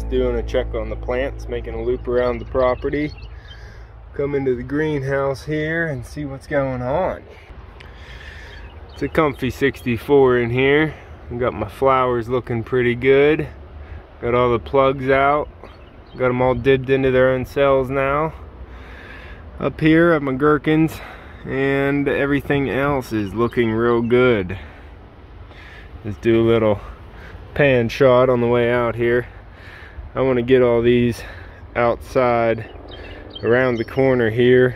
just doing a check on the plants, making a loop around the property. Come into the greenhouse here and see what's going on. It's a comfy 64 in here. I got my flowers looking pretty good. Got all the plugs out. Got them all dipped into their own cells now. Up here at my gherkins, and everything else is looking real good. Let's do a little pan shot on the way out here. I want to get all these outside around the corner here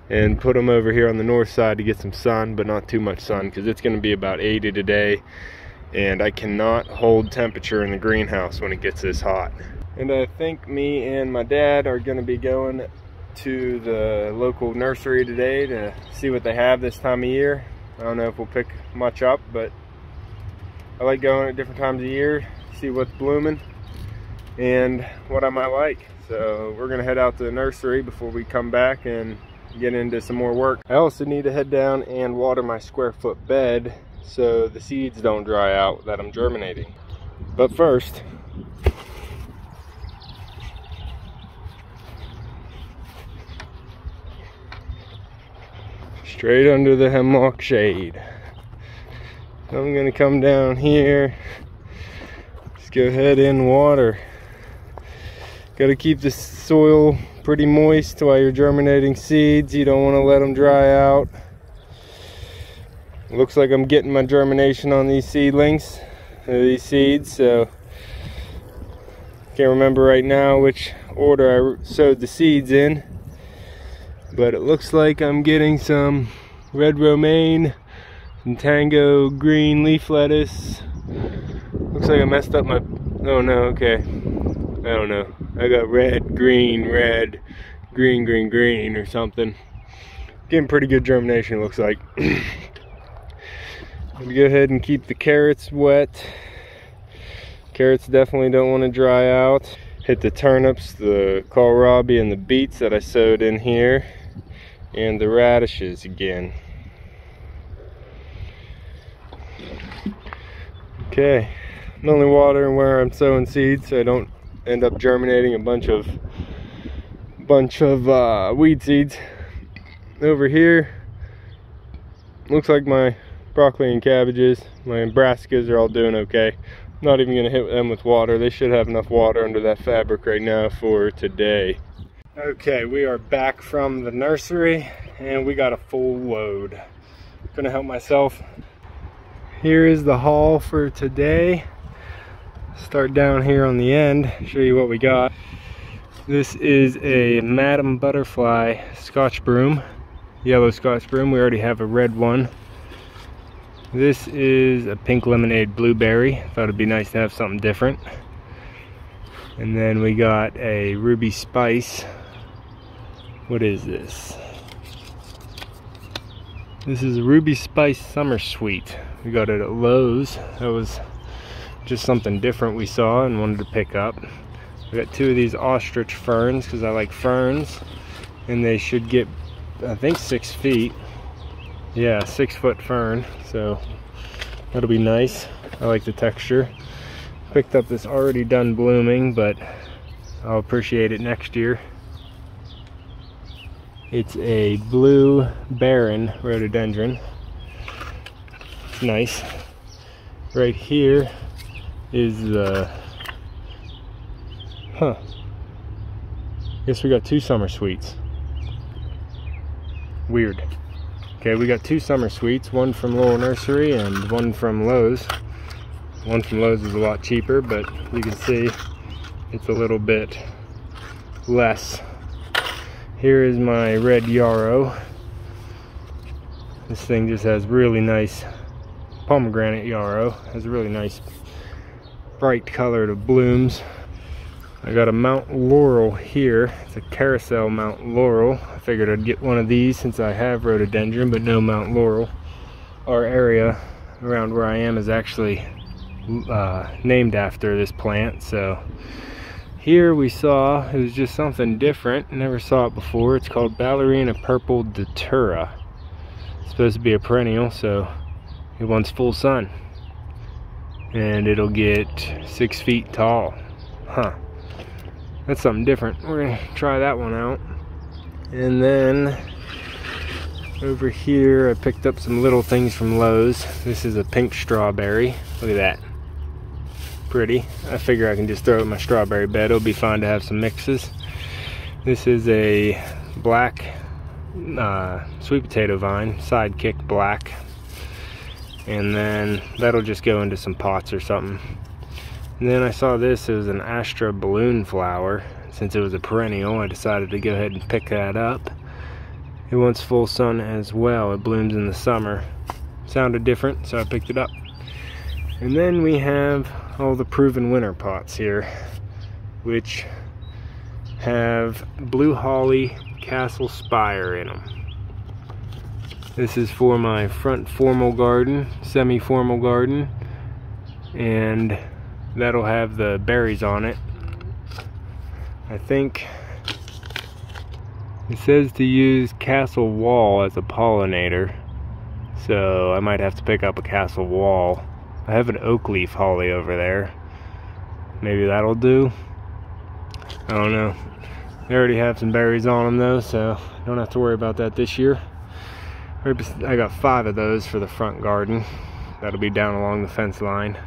and put them over here on the north side to get some sun, but not too much sun because it's going to be about 80 today, and I cannot hold temperature in the greenhouse when it gets this hot. And I think me and my dad are going to be going to the local nursery today to see what they have this time of year. I don't know if we'll pick much up, but I like going at different times of year, see what's blooming and what I might like. So we're gonna head out to the nursery before we come back and get into some more work. I also need to head down and water my square foot bed so the seeds don't dry out that I'm germinating. But first, straight under the hemlock shade. I'm gonna come down here, just go ahead and water. Gotta keep the soil pretty moist while you're germinating seeds. You don't want to let them dry out. Looks like I'm getting my germination on these seedlings, these seeds, so can't remember right now which order I sowed the seeds in. But it looks like I'm getting some red romaine, some tango green leaf lettuce. Looks like I messed up my, oh no, okay. I don't know. I got red, green, green, green, green or something. Getting pretty good germination, it looks like. I'm gonna go ahead and keep the carrots wet. Carrots definitely don't want to dry out. Hit the turnips, the kohlrabi, and the beets that I sowed in here. And the radishes again. Okay, I'm only watering where I'm sowing seeds so I don't end up germinating a bunch of weed seeds. Over here, looks like my broccoli and cabbages, my brassicas are all doing okay. Not even gonna hit them with water. They should have enough water under that fabric right now for today. Okay, we are back from the nursery and we got a full load. Gonna help myself. Here is the haul for today. Start down here on the end, show you what we got. This is a Madam Butterfly Scotch broom, yellow Scotch broom. We already have a red one. This is a pink lemonade blueberry. Thought it'd be nice to have something different. And then we got a Ruby Spice. What is this? This is a Ruby Spice Summer Sweet. We got it at Lowe's. That was just something different we saw and wanted to pick up. We got two of these ostrich ferns because I like ferns, and they should get, I think, 6 feet. Yeah, 6-foot fern, so that'll be nice. I like the texture. Picked up this already done blooming, but I'll appreciate it next year. It's a blue barren rhododendron. It's nice. Right here is the, guess we got 2 summer sweets. Weird. Okay, we got 2 summer sweets, one from Lowell Nursery and one from Lowe's. One from Lowe's is a lot cheaper, but you can see it's a little bit less. Here is my red yarrow. This thing just has really nice pomegranate yarrow. Has a really nice bright color to blooms. I got a Mount Laurel here. It's a carousel Mount Laurel. I figured I'd get one of these since I have rhododendron, but no Mount Laurel. Our area around where I am is actually named after this plant, so here we saw, it was just something different. Never saw it before. It's called Ballerina Purple Datura. It's supposed to be a perennial, so it wants full sun. And it'll get 6 feet tall, huh, that's something different. We're gonna try that one out. And then over here I picked up some little things from Lowe's. This is a pink strawberry. Look at that, pretty. I figure I can just throw it in my strawberry bed. It'll be fun to have some mixes. This is a black sweet potato vine, Sidekick black, and then that'll just go into some pots or something. And then I saw this, it was an Astra balloon flower. Since it was a perennial, I decided to go ahead and pick that up. It wants full sun as well. It blooms in the summer. Sounded different, so I picked it up. And then we have all the proven winter pots here, which have blue holly castle spire in them. This is for my front formal garden, semi-formal garden, and that'll have the berries on it. I think it says to use castle wall as a pollinator, so I might have to pick up a castle wall. I have an oak leaf holly over there. Maybe that'll do. I don't know. They already have some berries on them though, so I don't have to worry about that this year. I got 5 of those for the front garden. That'll be down along the fence line.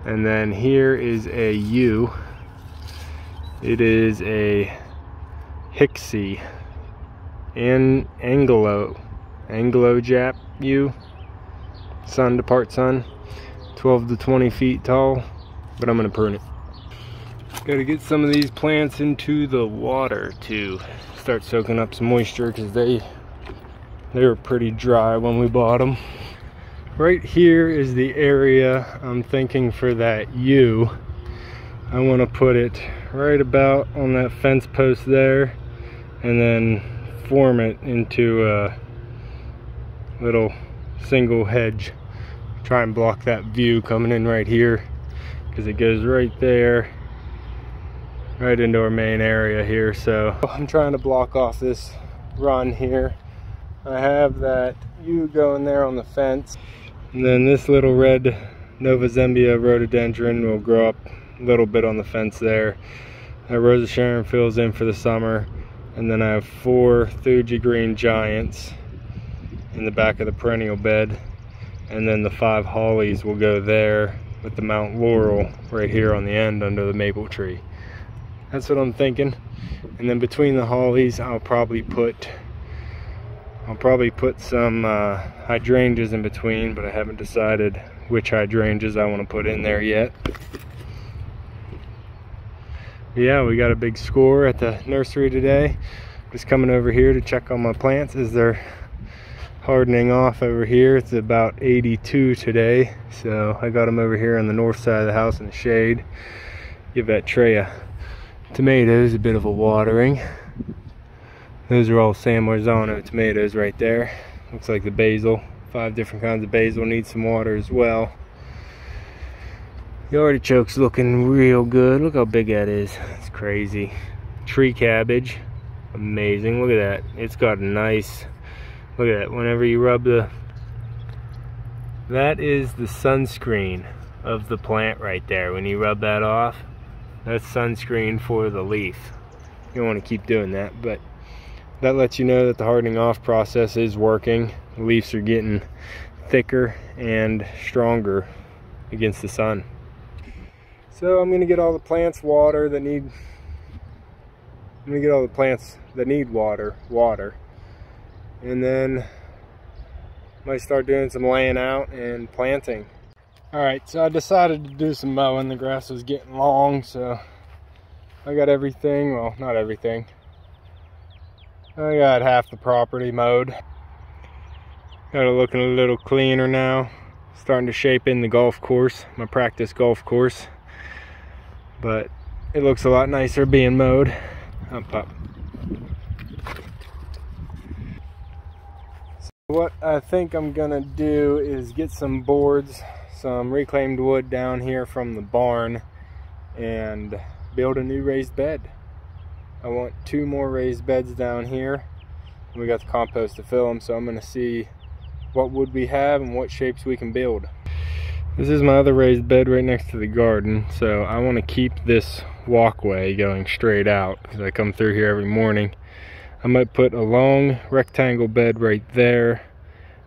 And then here is a yew. It is a Hixie and Anglo-Jap yew. Sun to part sun. 12 to 20 feet tall, but I'm gonna prune it. Gotta get some of these plants into the water to start soaking up some moisture, because they were pretty dry when we bought them. Right here is the area I'm thinking for that yew. I want to put it right about on that fence post there, and then form it into a little single hedge. Try and block that view coming in right here, because it goes right there, right into our main area here. So I'm trying to block off this run here. I have that yew going there on the fence, and then this little red Nova Zembia rhododendron will grow up a little bit on the fence there. That Rose of Sharon fills in for the summer, and then I have 4 Thuja green giants in the back of the perennial bed, and then the 5 hollies will go there with the Mount Laurel right here on the end under the maple tree. That's what I'm thinking. And then between the hollies, I'll probably put some hydrangeas in between, but I haven't decided which hydrangeas I want to put in there yet. Yeah, we got a big score at the nursery today. Just coming over here to check on my plants as they're hardening off over here. It's about 82 today, so I got them over here on the north side of the house in the shade. Give that tray of tomatoes a bit of a watering. Those are all San Marzano tomatoes right there. Looks like the basil, 5 different kinds of basil, need some water as well. The artichoke's looking real good. Look how big that is. It's crazy. Tree cabbage, amazing. Look at that. It's got a nice, look at that. Whenever you rub that is the sunscreen of the plant right there. When you rub that off, that's sunscreen for the leaf. You don't want to keep doing that, but that lets you know that the hardening off process is working. The leaves are getting thicker and stronger against the sun. So I'm gonna get all the plants water that need water. And then might start doing some laying out and planting. Alright, so I decided to do some mowing. The grass was getting long, so I got everything, well, not everything. I got half the property mowed. Got it looking a little cleaner now. Starting to shape in the golf course, my practice golf course. But it looks a lot nicer being mowed. Up. So what I think I'm gonna do is get some boards, some reclaimed wood down here from the barn, and build a new raised bed. I want 2 more raised beds down here. We got the compost to fill them, so I'm gonna see what wood we have and what shapes we can build. This is my other raised bed right next to the garden, so I want to keep this walkway going straight out because I come through here every morning. I might put a long rectangle bed right there,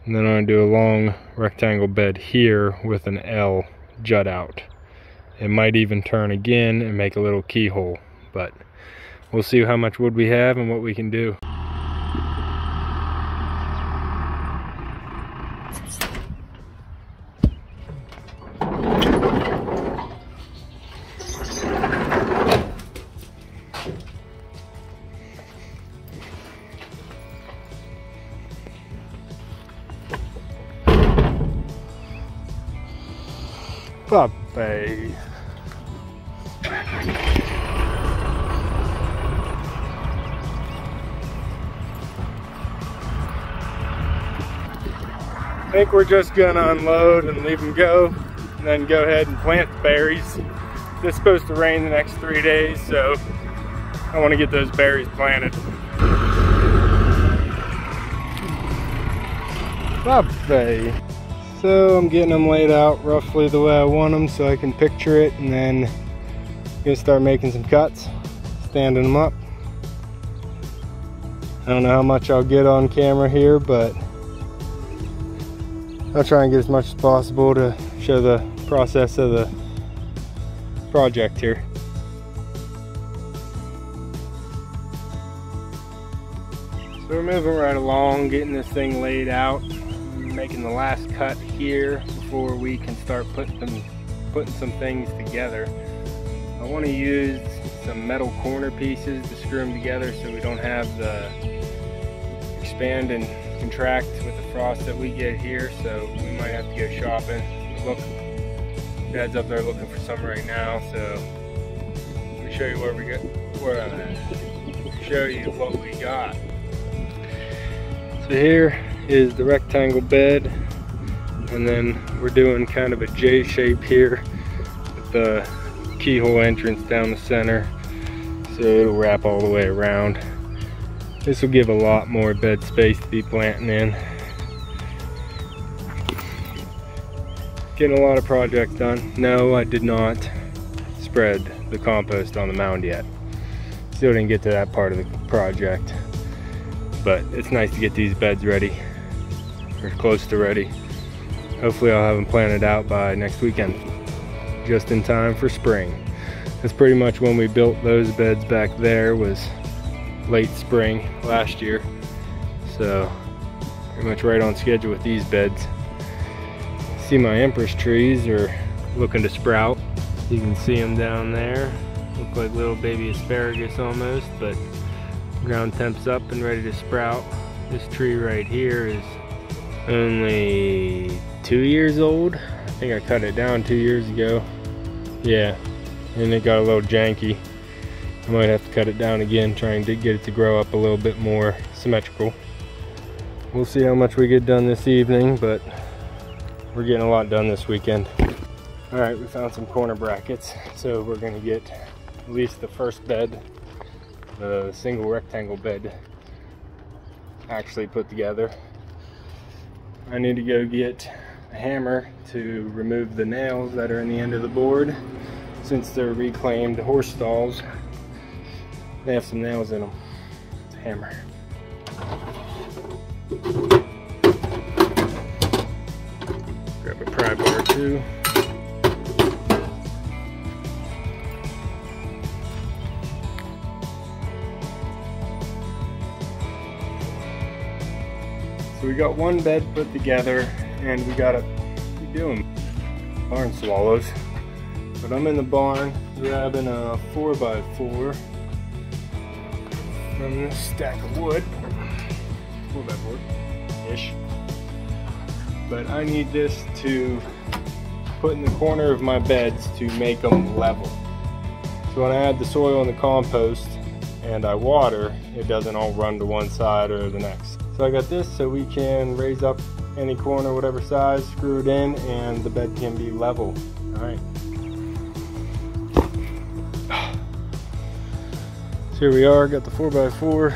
and then I'm going to do a long rectangle bed here with an L jut out. It might even turn again and make a little keyhole, but we'll see how much wood we have and what we can do. Puppy. I think we're just gonna unload and leave them go, and then go ahead and plant the berries. It's supposed to rain the next 3 days, so I want to get those berries planted. Puppy. So I'm getting them laid out roughly the way I want them so I can picture it, and then I'm gonna start making some cuts, standing them up. I don't know how much I'll get on camera here, but I'll try and get as much as possible to show the process of the project here. So we're moving right along, getting this thing laid out. Making the last cut here before we can start putting some things together. I want to use some metal corner pieces to screw them together so we don't have the expand and contract with the frost that we get here, so we might have to go shopping. Look, Dad's up there looking for some right now, so let me show you where we got, show you what we got. So here is the rectangle bed, and then we're doing kind of a J shape here with the keyhole entrance down the center, so it'll wrap all the way around. This will give a lot more bed space to be planting in. Getting a lot of projects done. No, I did not spread the compost on the mound yet. Still didn't get to that part of the project, but it's nice to get these beds ready. Or close to ready. Hopefully I'll have them planted out by next weekend, just in time for spring. That's pretty much when we built those beds back there, was late spring last year, so pretty much right on schedule with these beds. See, my empress trees are looking to sprout. You can see them down there, look like little baby asparagus almost, but ground temp's up and ready to sprout. This tree right here is only 2 years old. I think I cut it down 2 years ago. Yeah, and it got a little janky. I might have to cut it down again, trying to get it to grow up a little bit more symmetrical. We'll see how much we get done this evening, but we're getting a lot done this weekend. All right, we found some corner brackets, so we're gonna get at least the first bed, the single rectangle bed, actually put together. I need to go get a hammer to remove the nails that are in the end of the board. Since they're reclaimed horse stalls, they have some nails in them. It's a hammer. Grab a pry bar too. So we got one bed put together, and we gotta be doing barn swallows. But I'm in the barn grabbing a 4x4 from this stack of wood. 4x4-ish. But I need this to put in the corner of my beds to make them level. So when I add the soil and the compost and I water, it doesn't all run to one side or the next. So I got this so we can raise up any corner, whatever size, screw it in, and the bed can be level. All right. So here we are, got the 4x4,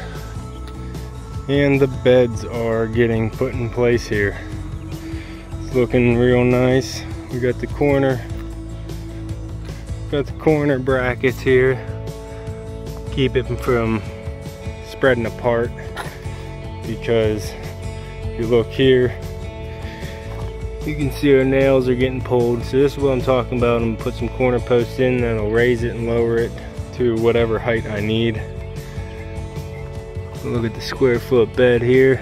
and the beds are getting put in place here. It's looking real nice. We got the corner brackets here. Keep it from spreading apart, because if you look here, you can see our nails are getting pulled. So this is what I'm talking about. I'm gonna put some corner posts in, then I'll raise it and lower it to whatever height I need. Look at the square foot bed here.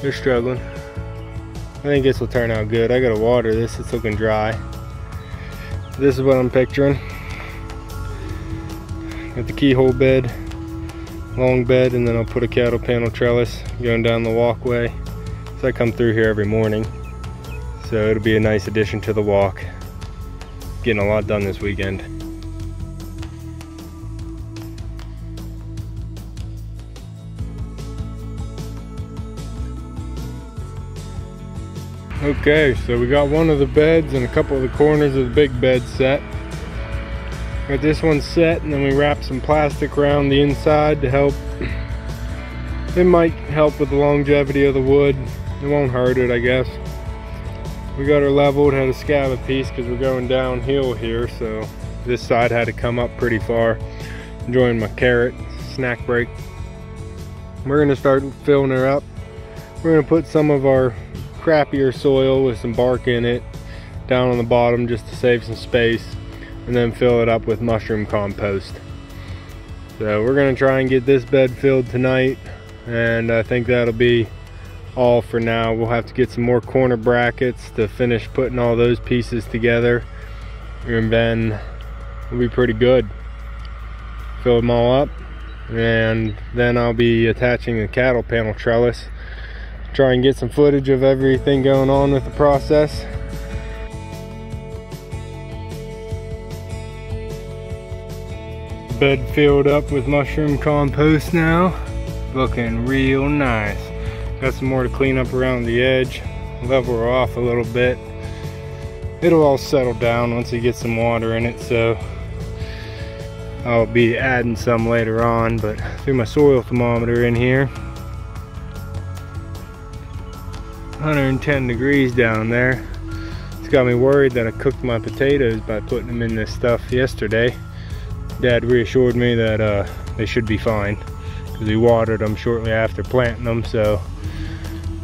They're struggling. I think this will turn out good. I gotta water this, it's looking dry. This is what I'm picturing. Got the keyhole bed, long bed, and then I'll put a cattle panel trellis going down the walkway. So I come through here every morning. So it'll be a nice addition to the walk. Getting a lot done this weekend. Okay, so we got one of the beds and a couple of the corners of the big bed set. Got this one set, and then we wrap some plastic around the inside to help. It might help with the longevity of the wood. It won't hurt it, I guess. We got her leveled, had a scab piece because we're going downhill here, so this side had to come up pretty far. Enjoying my carrot snack break. We're gonna start filling her up. We're gonna put some of our crappier soil with some bark in it down on the bottom just to save some space, and then fill it up with mushroom compost. So we're gonna try and get this bed filled tonight, and I think that'll be all for now. We'll have to get some more corner brackets to finish putting all those pieces together, and then we'll be pretty good. Fill them all up, and then I'll be attaching the cattle panel trellis. Try and get some footage of everything going on with the process. Bed filled up with mushroom compost now. Looking real nice. Got some more to clean up around the edge. Level her off a little bit. It'll all settle down once you get some water in it, so I'll be adding some later on. But threw my soil thermometer in here. 110 degrees down there. It's got me worried that I cooked my potatoes by putting them in this stuff yesterday. Dad reassured me that they should be fine, because we watered them shortly after planting them. So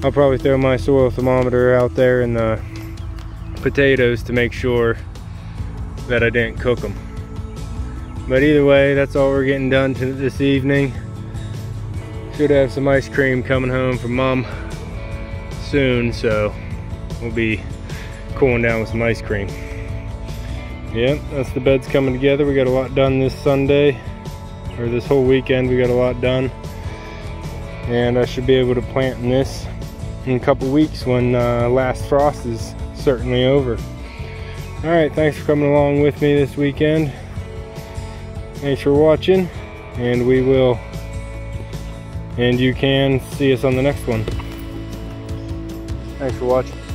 I'll probably throw my soil thermometer out there in the potatoes to make sure that I didn't cook them. But either way, that's all we're getting done this evening. Should have some ice cream coming home from Mom soon, so we'll be cooling down with some ice cream. Yep, that's the beds coming together. We got a lot done this Sunday, or this whole weekend. We got a lot done, and I should be able to plant in this in a couple weeks when last frost is certainly over. All right, thanks for coming along with me this weekend. Thanks for watching, and you can see us on the next one. Thanks for watching.